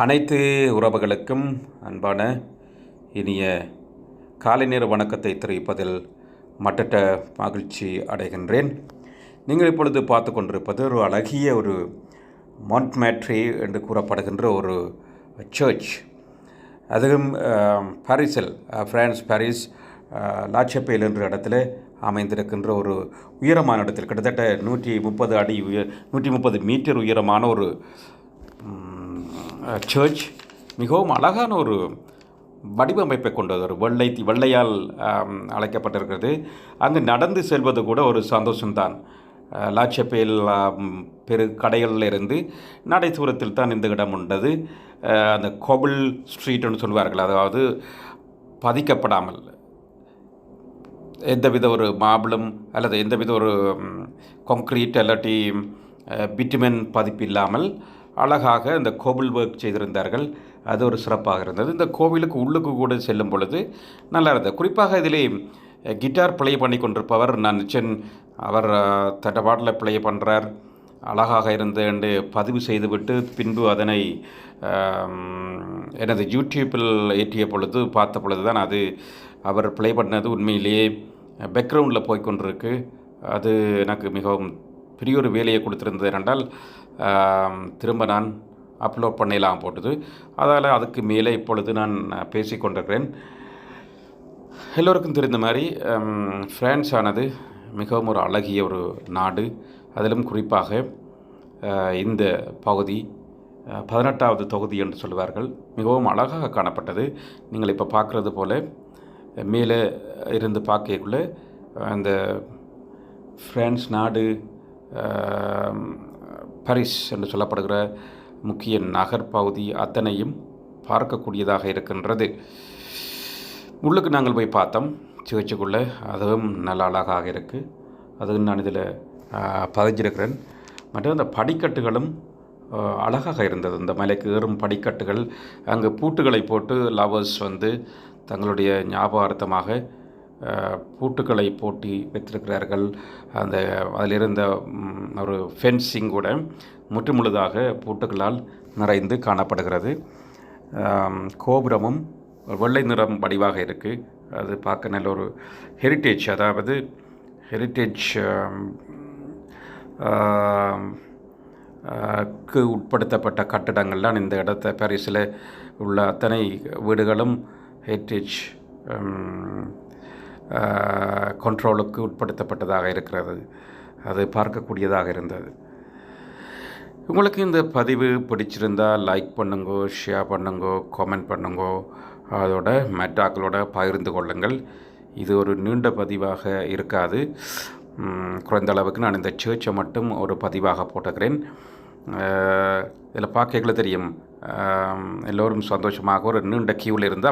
அனைத்து உறவுகளுக்கும் அன்பான இனிய காலை நேர வணக்கத்தை தெரிவிப்பதில் மட்டற்ற மகிழ்ச்சி அடைகின்றேன். நீங்கள் இப்பொழுது பார்த்து கொண்டிருப்பது ஒரு அழகிய ஒரு மாண்ட்மேட்ரி என்று கூறப்படுகின்ற ஒரு சர்ச். அதுவும் பாரிஸில், பிரான்ஸ் பாரிஸ் லாச்சப்பேல் என்ற இடத்துல அமைந்திருக்கின்ற ஒரு உயரமான இடத்தில் கிட்டத்தட்ட 130 மீட்டர் உயரமான ஒரு சர்ச். மிகவும் அழகான ஒரு வடிவமைப்பை கொண்டது, ஒரு வெள்ளையால் அழைக்கப்பட்டிருக்கிறது. அங்கு நடந்து செல்வது கூட ஒரு சந்தோஷம்தான். லாச்சப்பேல் பெரு கடைகளில் இருந்து நடை தூரத்தில் தான் இந்த இடம் உண்டது. அந்த கோபிள் ஸ்ட்ரீட்னு சொல்வார்கள், அதாவது பதிக்கப்படாமல் எந்தவித ஒரு மார்பிளும் அல்லது எந்தவித ஒரு கான்க்ரீட் இல்லாட்டி பிட்டுமென் பதிப்பு இல்லாமல் அழகாக இந்த கோவில் ஒர்க் செய்திருந்தார்கள். அது ஒரு சிறப்பாக இருந்தது. இந்த கோவிலுக்கு உள்ளுக்கு கூட செல்லும் பொழுது நல்லா இருந்தது. குறிப்பாக இதிலே கிட்டார் ப்ளே பண்ணி கொண்டிருப்பவர் நான் நிச்சயம் அவர் தட்டப்பாட்டில் ப்ளே பண்ணுறார், அழகாக இருந்து என்று பதிவு செய்துவிட்டு பின்பு அதனை எனது யூடியூப்பில் ஏற்றிய பொழுது பார்த்த பொழுது தான் அது அவர் ப்ளே பண்ணது உண்மையிலேயே பேக்ரவுண்டில் போய்கொண்டிருக்கு. அது எனக்கு மிகவும் பெரிய ஒரு வேலையை கொடுத்துருந்தது. என்றால் திரும்ப நான் அப்லோட் பண்ணலாம் போட்டது. அதால் அதுக்கு மேலே இப்பொழுது நான் பேசிக்கொண்டிருக்கிறேன். எல்லோருக்கும் தெரிந்த மாதிரி பிரான்ஸ் ஆனது மிகவும் ஒரு அழகிய ஒரு நாடு. அதிலும் குறிப்பாக இந்த பகுதி 18வது தொகுதி என்று சொல்வார்கள். மிகவும் அழகாக காணப்பட்டது. நீங்கள் இப்போ பார்க்குறது போல் மேலே இருந்து பார்க்கக்குள்ளே அந்த பிரான்ஸ் நாடு பாரிஸ் என்று சொல்லப்படுகிற முக்கிய நகர்பகுதி அத்தனையும் பார்க்கக்கூடியதாக இருக்கின்றது. உள்ளுக்கு நாங்கள் போய் பார்த்தோம் சர்ச்சுக்குள்ளே. அதுவும் நல்ல அழகாக இருக்குது. அதுவும் நான் இதில் பதிஞ்சிருக்கிறேன். மற்றும் அந்த படிக்கட்டுகளும் அழகாக இருந்தது. இந்த மலைக்கு ஏறும் படிக்கட்டுகள், அங்கே பூட்டுகளை போட்டு லவர்ஸ் தங்களுடைய ஞாபகார்த்தமாக பூட்டுக்களை போட்டி வைத்திருக்கிறார்கள். அதில் இருந்த ஒரு ஃபென்சிங் கூட முற்றுமுழுதாக பூட்டுக்களால் நிறைந்து காணப்படுகிறது. கோபுரமும் வெள்ளை நிறம் வடிவாக இருக்குது. அது பார்க்க நல்ல ஒரு ஹெரிட்டேஜ், அதாவது ஹெரிட்டேஜ் க்கு உட்படுத்தப்பட்ட கட்டடங்கள்லாம் இந்த இடத்த பாரிஸில் உள்ள அத்தனை வீடுகளும் ஹெரிட்டேஜ் கண்ட்ரோலுக்கு உட்படுத்தப்பட்டதாக இருக்கிறது. அது பார்க்கக்கூடியதாக இருந்தது. உங்களுக்கு இந்த பதிவு பிடிச்சிருந்தால் லைக் பண்ணுங்கோ, ஷேர் பண்ணுங்கோ, கமெண்ட் பண்ணுங்கோ, அதோட மெட்டாக்களோட பகிர்ந்து கொள்ளுங்கள். இது ஒரு நீண்ட பதிவாக இருக்காது. குறைந்த அளவுக்கு நான் இந்த சர்ச்சை மட்டும் ஒரு பதிவாக போட்டுக்கிறேன். இதில் பார்க்கல தெரியும், எல்லோரும் சந்தோஷமாக ஒரு நீண்ட கியூவில் இருந்தால்